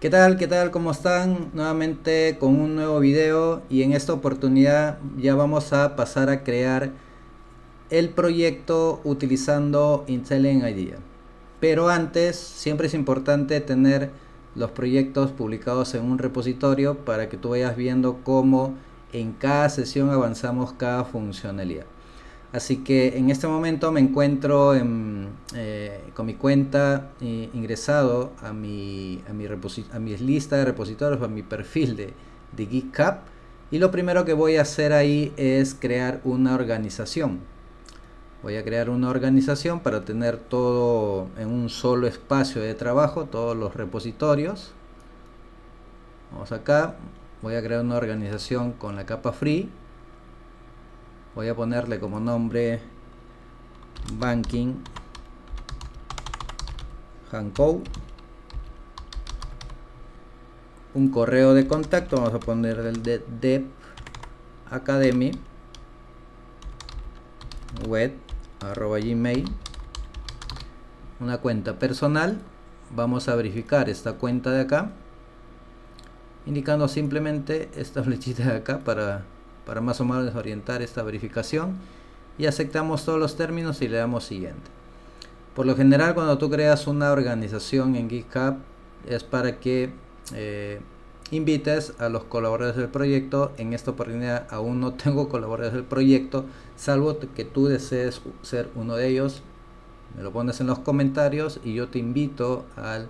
¿Qué tal? ¿Qué tal? ¿Cómo están? Nuevamente con un nuevo video y en esta oportunidad ya vamos a pasar a crear el proyecto utilizando Intelligent IDEA. Pero antes siempre es importante tener los proyectos publicados en un repositorio para que tú vayas viendo cómo en cada sesión avanzamos cada funcionalidad. Así que en este momento me encuentro con mi cuenta ingresado a mi lista de repositorios, a mi perfil de GitHub. Y lo primero que voy a hacer ahí es crear una organización. Voy a crear una organización para tener todo en un solo espacio de trabajo, todos los repositorios. Vamos acá, voy a crear una organización con la capa free. Voy a ponerle como nombre Banking Hankou. Un correo de contacto, vamos a poner el de Dev Academy web @gmail. Una cuenta personal, vamos a verificar esta cuenta de acá indicando simplemente esta flechita de acá para más o menos orientar esta verificación, y aceptamos todos los términos y le damos siguiente. Por lo general, cuando tú creas una organización en GitHub es para que invites a los colaboradores del proyecto. En esta oportunidad aún no tengo colaboradores del proyecto, salvo que tú desees ser uno de ellos. Me lo pones en los comentarios y yo te invito al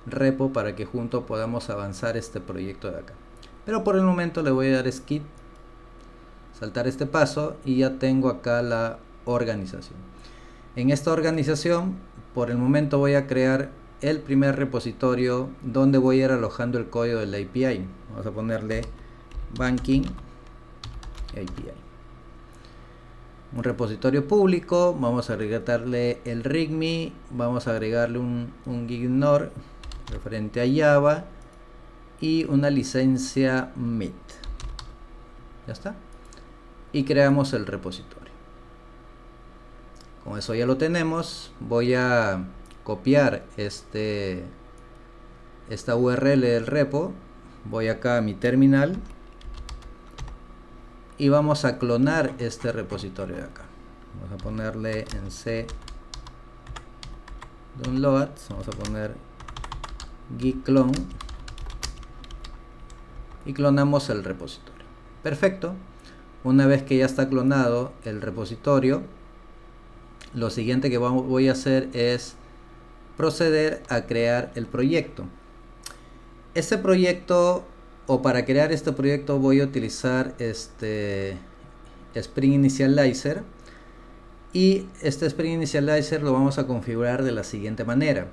repo para que juntos podamos avanzar este proyecto de acá. Pero por el momento le voy a dar skip, saltar este paso, y ya tengo acá la organización. En esta organización por el momento voy a crear el primer repositorio donde voy a ir alojando el código de la API. Vamos a ponerle Banking API. Un repositorio público, vamos a agregarle el README, vamos a agregarle un ignore referente a Java y una licencia MIT. Ya está. Y creamos el repositorio. Con eso ya lo tenemos. Voy a copiar esta URL del repo. Voy acá a mi terminal y vamos a clonar este repositorio de acá. Vamos a ponerle en C download, vamos a poner git clone y clonamos el repositorio. Perfecto. Una vez que ya está clonado el repositorio, lo siguiente que voy a hacer es proceder a crear el proyecto. Este proyecto, o para crear este proyecto, voy a utilizar este Spring Initializer, y este Spring Initializer lo vamos a configurar de la siguiente manera.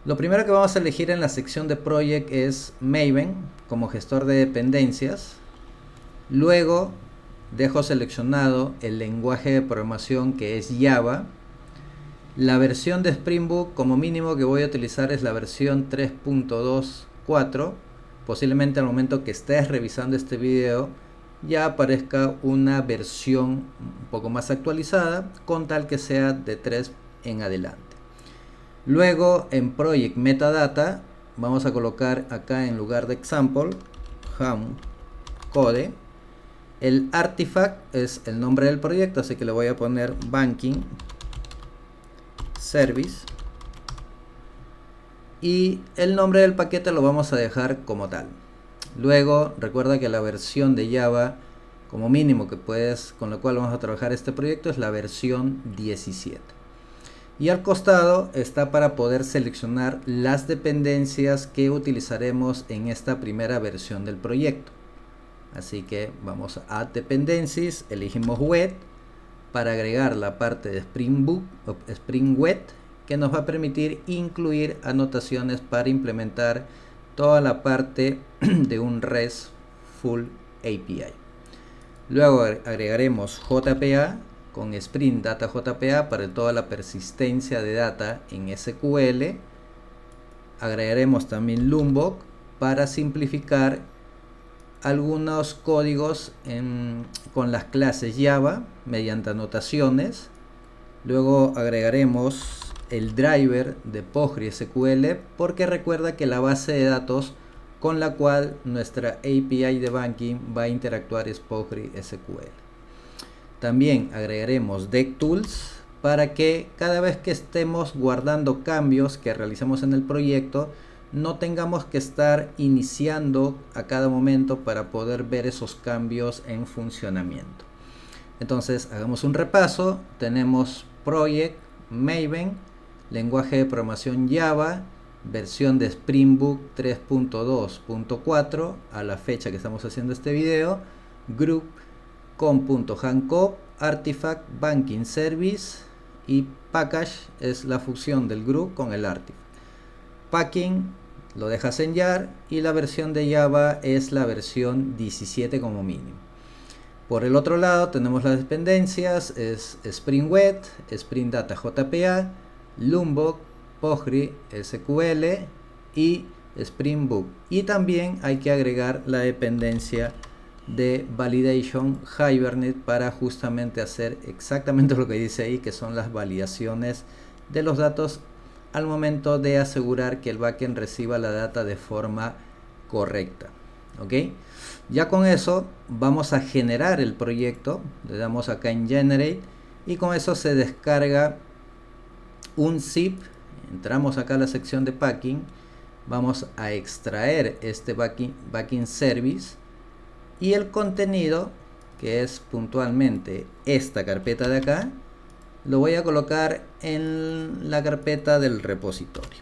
Lo primero que vamos a elegir en la sección de Project es Maven como gestor de dependencias. Luego dejo seleccionado el lenguaje de programación, que es Java. La versión de Spring Boot como mínimo que voy a utilizar es la versión 3.24. Posiblemente al momento que estés revisando este video ya aparezca una versión un poco más actualizada, con tal que sea de 3 en adelante. Luego en Project Metadata vamos a colocar acá, en lugar de example, ham code. El artifact es el nombre del proyecto, así que le voy a poner Banking Service, y el nombre del paquete lo vamos a dejar como tal. Luego recuerda que la versión de Java como mínimo con la cual vamos a trabajar este proyecto es la versión 17. Y al costado está para poder seleccionar las dependencias que utilizaremos en esta primera versión del proyecto. Así que vamos a Add Dependencies, elegimos Web para agregar la parte de Spring Boot o Spring Web, que nos va a permitir incluir anotaciones para implementar toda la parte de un RESTful API. Luego agregaremos JPA con Spring Data JPA para toda la persistencia de data en SQL. Agregaremos también Lombok para simplificar algunos códigos con las clases Java mediante anotaciones. Luego agregaremos el driver de PostgreSQL, porque recuerda que la base de datos con la cual nuestra API de banking va a interactuar es PostgreSQL. También agregaremos DevTools para que cada vez que estemos guardando cambios que realizamos en el proyecto, no tengamos que estar iniciando a cada momento para poder ver esos cambios en funcionamiento. Entonces hagamos un repaso. Tenemos Project, Maven, lenguaje de programación Java, versión de Spring Boot 3.2.4 a la fecha que estamos haciendo este video, Group, com.handcop, Artifact, Banking Service, y Package es la fusión del Group con el Artifact. Packing lo dejas en jar y la versión de Java es la versión 17 como mínimo. Por el otro lado tenemos las dependencias, es Spring Web, Spring Data JPA, Lombok, PostgreSQL y Spring Boot. Y también hay que agregar la dependencia de Validation Hibernate para justamente hacer exactamente lo que dice ahí, que son las validaciones de los datos al momento de asegurar que el backend reciba la data de forma correcta. ¿Ok? Ya con eso vamos a generar el proyecto. Le damos acá en Generate y con eso se descarga un zip. Entramos acá a la sección de Packing. Vamos a extraer este Banking Service y el contenido, que es puntualmente esta carpeta de acá, lo voy a colocar en la carpeta del repositorio.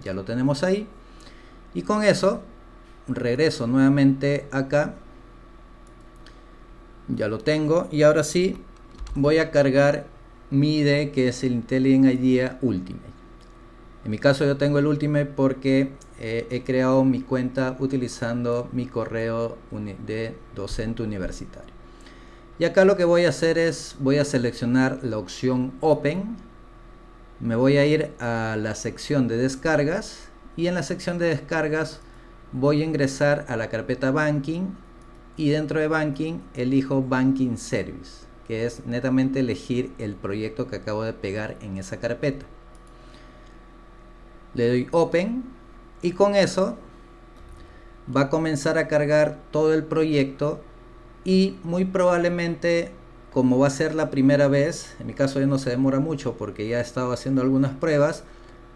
Ya lo tenemos ahí. Y con eso regreso nuevamente acá. Ya lo tengo. Y ahora sí voy a cargar mi IDE, que es el IntelliJ IDEA Ultimate. En mi caso yo tengo el Ultimate porque he creado mi cuenta utilizando mi correo de docente universitario. Y acá lo que voy a hacer es, voy a seleccionar la opción Open. Me voy a ir a la sección de descargas. Y en la sección de descargas voy a ingresar a la carpeta Banking. Y dentro de Banking elijo Banking Service, que es netamente elegir el proyecto que acabo de pegar en esa carpeta. Le doy Open y con eso va a comenzar a cargar todo el proyecto. Y muy probablemente, como va a ser la primera vez, en mi caso ya no se demora mucho porque ya he estado haciendo algunas pruebas,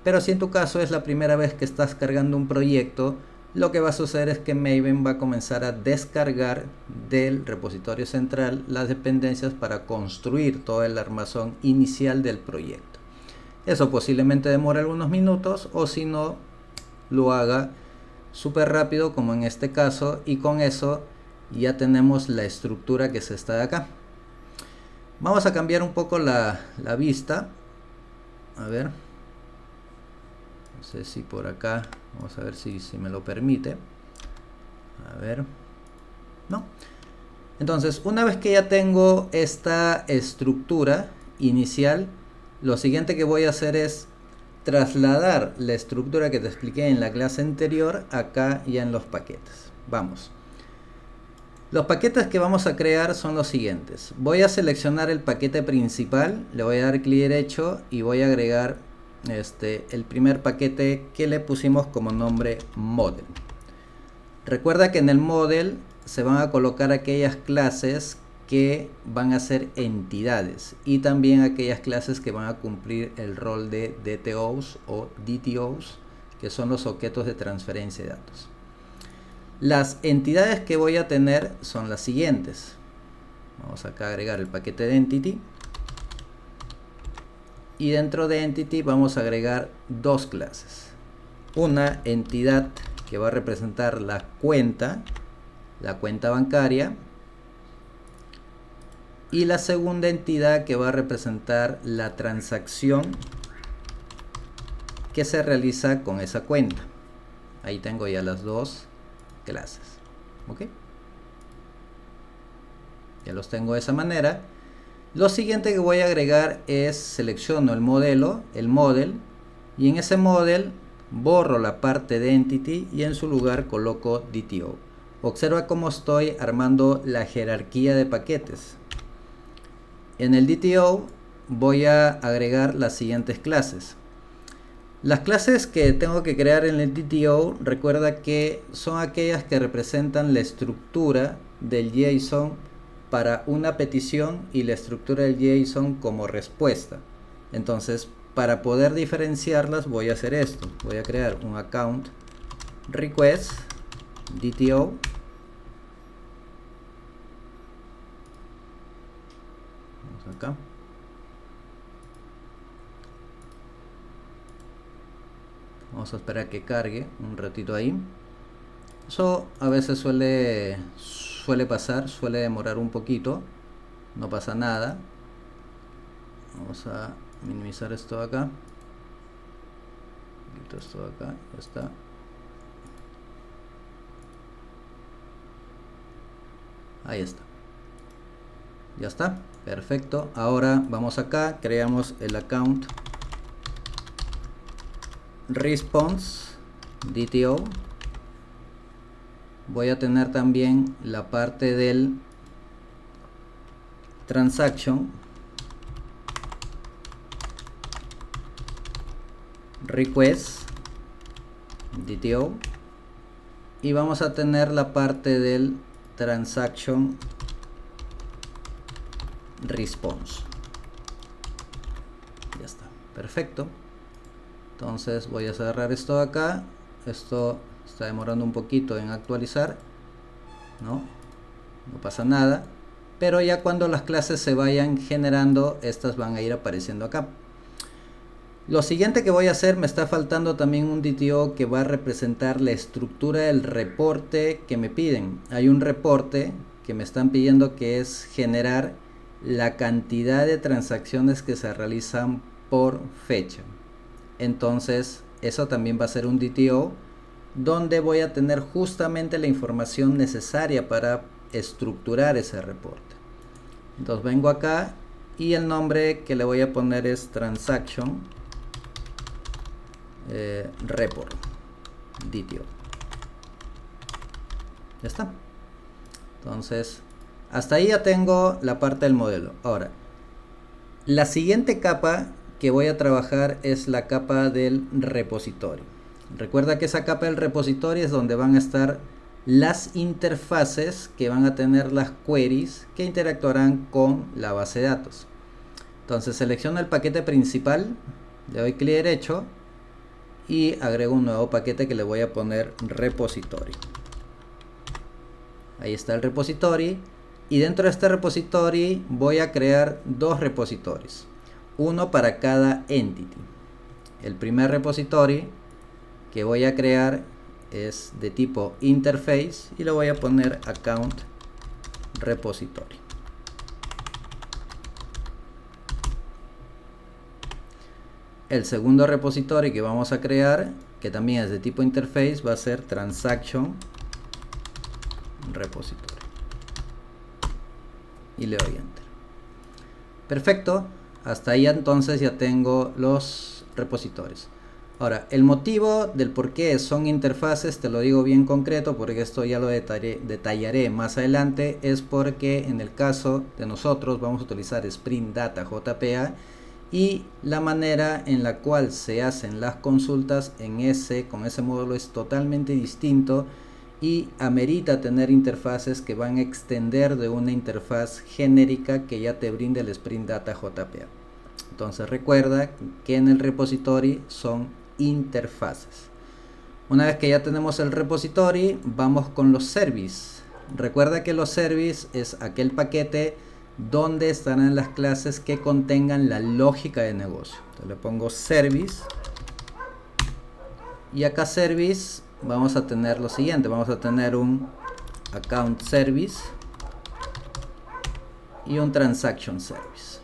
pero si en tu caso es la primera vez que estás cargando un proyecto, lo que va a suceder es que Maven va a comenzar a descargar del repositorio central las dependencias para construir todo el armazón inicial del proyecto. Eso posiblemente demore algunos minutos, o si no, lo haga súper rápido como en este caso, y con eso ya tenemos la estructura que es esta de acá. Vamos a cambiar un poco la vista. A ver, no sé si por acá, vamos a ver si me lo permite. A ver, no. Entonces, una vez que ya tengo esta estructura inicial, lo siguiente que voy a hacer es trasladar la estructura que te expliqué en la clase anterior acá ya en los paquetes. Vamos. Los paquetes que vamos a crear son los siguientes. Voy a seleccionar el paquete principal, le voy a dar clic derecho y voy a agregar el primer paquete que le pusimos como nombre Model. Recuerda que en el Model se van a colocar aquellas clases que van a ser entidades y también aquellas clases que van a cumplir el rol de DTOs o DTOs, que son los objetos de transferencia de datos. Las entidades que voy a tener son las siguientes. Vamos acá a agregar el paquete de Entity. Y dentro de Entity vamos a agregar dos clases. Una entidad que va a representar la cuenta bancaria. Y la segunda entidad que va a representar la transacción que se realiza con esa cuenta. Ahí tengo ya las dos clases. ¿Ok? Ya los tengo de esa manera. Lo siguiente que voy a agregar es, selecciono el modelo, el model, y en ese model borro la parte de entity y en su lugar coloco DTO. Observa cómo estoy armando la jerarquía de paquetes. En el DTO voy a agregar las siguientes clases. Las clases que tengo que crear en el DTO, recuerda que son aquellas que representan la estructura del JSON para una petición y la estructura del JSON como respuesta. Entonces, para poder diferenciarlas voy a hacer esto. Voy a crear un account request DTO. Vamos acá. Vamos a esperar a que cargue un ratito ahí. Eso a veces suele pasar, suele demorar un poquito. No pasa nada. Vamos a minimizar esto de acá. Quito esto de acá, ya está. Ahí está. Ya está, perfecto. Ahora vamos acá, creamos el account response DTO. Voy a tener también la parte del transaction request DTO y vamos a tener la parte del transaction response. Ya está, perfecto. Entonces voy a cerrar esto de acá. Esto está demorando un poquito en actualizar, no pasa nada, pero ya cuando las clases se vayan generando, estas van a ir apareciendo acá. Lo siguiente que voy a hacer, me está faltando también un DTO que va a representar la estructura del reporte que me piden. Hay un reporte que me están pidiendo que es generar la cantidad de transacciones que se realizan por fecha. Entonces eso también va a ser un DTO donde voy a tener justamente la información necesaria para estructurar ese reporte. Entonces vengo acá y el nombre que le voy a poner es transaction report DTO. Ya está. Entonces hasta ahí ya tengo la parte del modelo. Ahora, la siguiente capa que voy a trabajar es la capa del repositorio. Recuerda que esa capa del repositorio es donde van a estar las interfaces que van a tener las queries que interactuarán con la base de datos. Entonces selecciono el paquete principal, le doy clic derecho y agrego un nuevo paquete que le voy a poner repositorio. Ahí está el repositorio y dentro de este repositorio voy a crear dos repositorios, uno para cada entity. El primer repositorio que voy a crear es de tipo interface y le voy a poner account repository. El segundo repositorio que vamos a crear, que también es de tipo interface, va a ser transaction repository y le doy enter. Perfecto, hasta ahí entonces ya tengo los repositorios. Ahora, el motivo del por qué son interfaces te lo digo bien concreto, porque esto ya lo detallaré más adelante. Es porque en el caso de nosotros vamos a utilizar Spring Data JPA y la manera en la cual se hacen las consultas con ese módulo es totalmente distinto y amerita tener interfaces que van a extender de una interfaz genérica que ya te brinde el Spring Data JPA. Entonces recuerda que en el repositorio son interfaces. Una vez que ya tenemos el repositorio, vamos con los services. Recuerda que los services es aquel paquete donde estarán las clases que contengan la lógica de negocio. Entonces le pongo service y acá service vamos a tener lo siguiente. Vamos a tener un account service y un transaction service.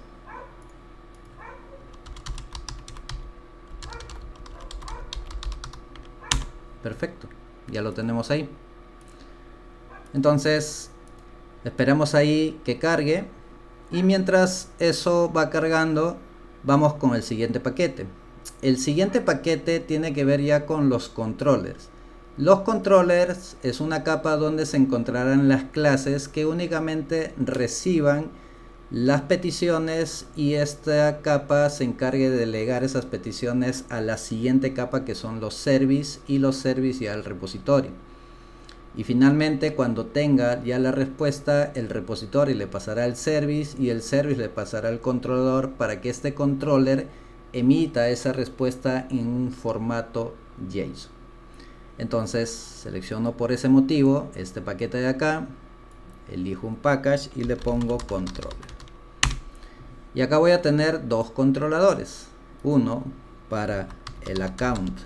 Perfecto, ya lo tenemos ahí. Entonces esperamos ahí que cargue y mientras eso va cargando vamos con el siguiente paquete. El siguiente paquete tiene que ver ya con los controllers. Los controllers es una capa donde se encontrarán las clases que únicamente reciban las peticiones y esta capa se encargue de delegar esas peticiones a la siguiente capa, que son los service, y los service ya al repositorio. Y finalmente, cuando tenga ya la respuesta, el repositorio le pasará al service y el service le pasará al controlador para que este controller emita esa respuesta en un formato JSON. Entonces selecciono por ese motivo este paquete de acá, elijo un package y le pongo controller. Y acá voy a tener dos controladores, uno para el account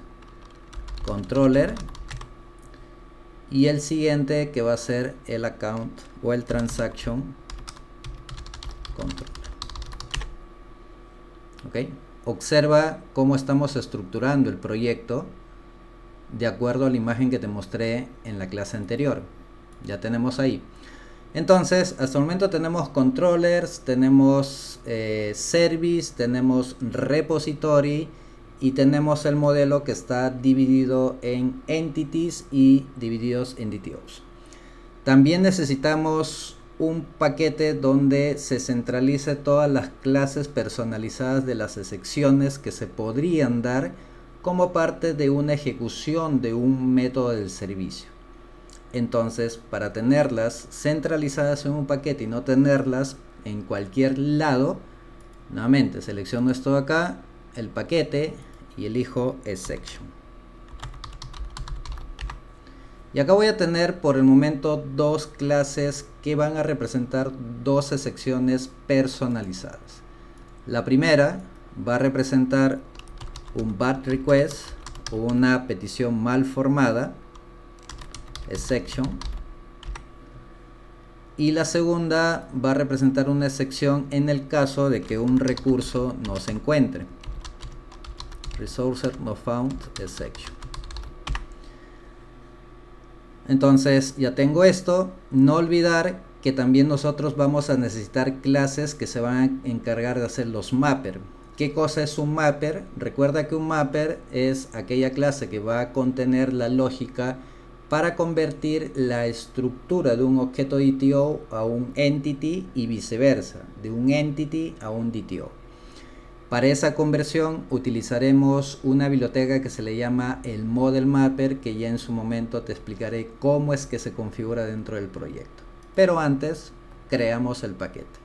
controller y el siguiente que va a ser el account o el transaction controller. ¿Ok? Observa cómo estamos estructurando el proyecto de acuerdo a la imagen que te mostré en la clase anterior. Ya tenemos ahí. Entonces, hasta el momento tenemos controllers, tenemos service, tenemos repository y tenemos el modelo que está dividido en entities y divididos en DTOs. También necesitamos un paquete donde se centralice todas las clases personalizadas de las secciones que se podrían dar como parte de una ejecución de un método del servicio. Entonces, para tenerlas centralizadas en un paquete y no tenerlas en cualquier lado, nuevamente selecciono esto de acá, el paquete, y elijo section. Y acá voy a tener por el momento dos clases que van a representar 12 secciones personalizadas. La primera va a representar un bad request o una petición mal formada, exception, y la segunda va a representar una excepción en el caso de que un recurso no se encuentre, resource not found exception. Entonces ya tengo esto. No olvidar que también nosotros vamos a necesitar clases que se van a encargar de hacer los mapper. ¿Qué cosa es un mapper? Recuerda que un mapper es aquella clase que va a contener la lógica para convertir la estructura de un objeto DTO a un entity y viceversa, de un entity a un DTO. Para esa conversión utilizaremos una biblioteca que se le llama el Model Mapper, que ya en su momento te explicaré cómo es que se configura dentro del proyecto. Pero antes creamos el paquete.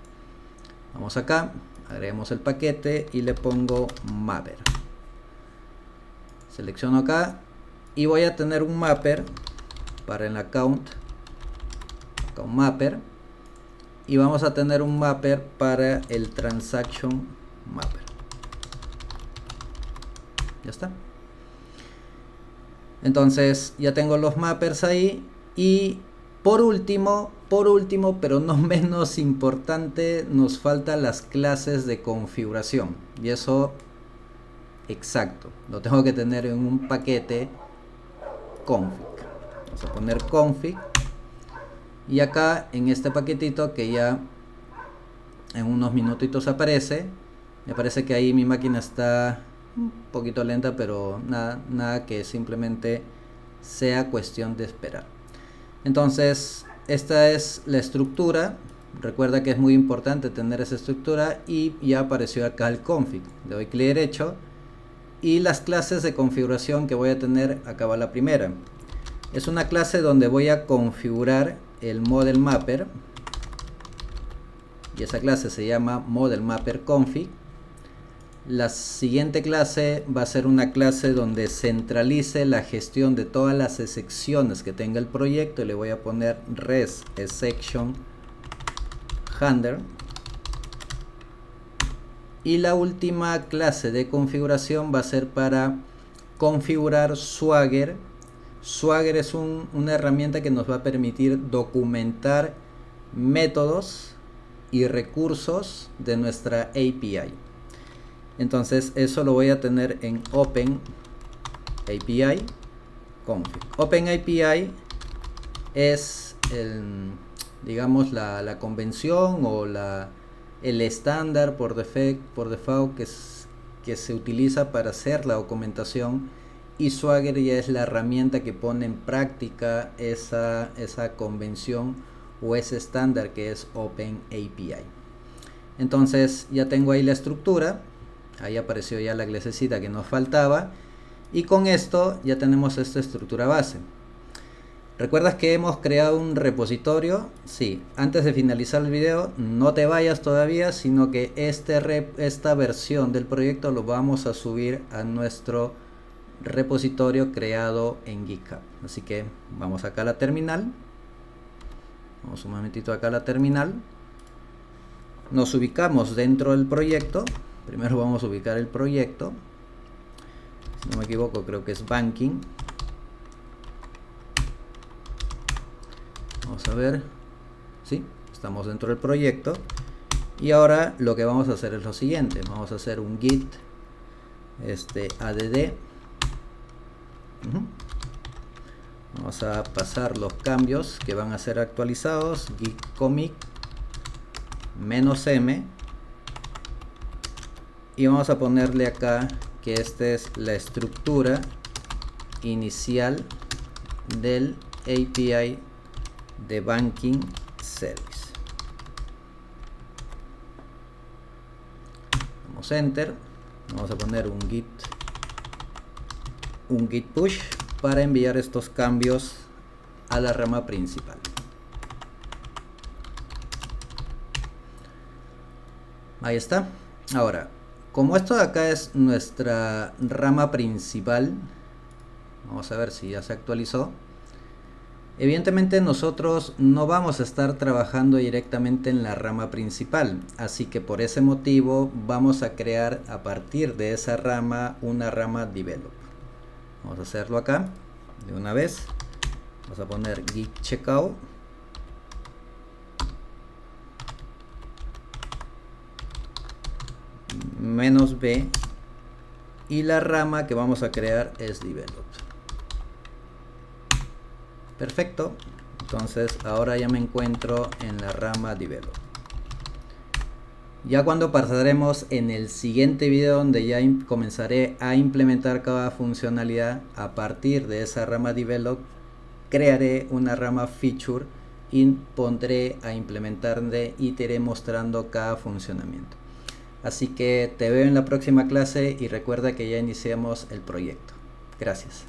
Vamos acá, agregamos el paquete y le pongo Mapper. Selecciono acá y voy a tener un mapper para el account mapper, y vamos a tener un mapper para el transaction mapper. Ya está. Entonces ya tengo los mappers ahí. Y por último, pero no menos importante, nos faltan las clases de configuración. Y eso, exacto, lo tengo que tener en un paquete config. Vamos a poner config. Y acá en este paquetito que ya en unos minutitos aparece, me parece que ahí mi máquina está un poquito lenta, pero nada que simplemente sea cuestión de esperar. Entonces esta es la estructura. Recuerda que es muy importante tener esa estructura y ya apareció acá el config. Le doy clic derecho y las clases de configuración que voy a tener, acá va la primera. Es una clase donde voy a configurar el Model Mapper y esa clase se llama Model Mapper Config. La siguiente clase va a ser una clase donde centralice la gestión de todas las excepciones que tenga el proyecto y le voy a poner res exception handler. Y la última clase de configuración va a ser para configurar Swagger. Swagger es una herramienta que nos va a permitir documentar métodos y recursos de nuestra API. Entonces eso lo voy a tener en Open API config. Open API es digamos la convención o el estándar por default que se utiliza para hacer la documentación, y Swagger ya es la herramienta que pone en práctica esa convención o ese estándar que es Open API. Entonces ya tengo ahí la estructura, ahí apareció ya la clasecita que nos faltaba, y con esto ya tenemos esta estructura base. ¿Recuerdas que hemos creado un repositorio? Sí, antes de finalizar el video, no te vayas todavía, sino que esta versión del proyecto lo vamos a subir a nuestro repositorio creado en GitHub. Así que vamos acá a la terminal, vamos un momentito acá a la terminal, nos ubicamos dentro del proyecto. Primero vamos a ubicar el proyecto, si no me equivoco creo que es Banking. Vamos a ver, sí, estamos dentro del proyecto. Y ahora lo que vamos a hacer es lo siguiente, vamos a hacer un git add. Vamos a pasar los cambios que van a ser actualizados, git commit -m, y vamos a ponerle acá que esta es la estructura inicial del API de Banking Service. Damos enter, vamos a poner un git push para enviar estos cambios a la rama principal. Ahí está. Ahora, como esto de acá es nuestra rama principal, vamos a ver si ya se actualizó. Evidentemente nosotros no vamos a estar trabajando directamente en la rama principal, así que por ese motivo vamos a crear a partir de esa rama una rama develop. Vamos a hacerlo acá de una vez. Vamos a poner git checkout -b, y la rama que vamos a crear es develop. Perfecto, entonces ahora ya me encuentro en la rama develop. Ya cuando pasaremos en el siguiente video, donde ya comenzaré a implementar cada funcionalidad a partir de esa rama develop, crearé una rama feature y pondré a implementar y te iré mostrando cada funcionamiento. Así que te veo en la próxima clase y recuerda que ya iniciamos el proyecto. Gracias.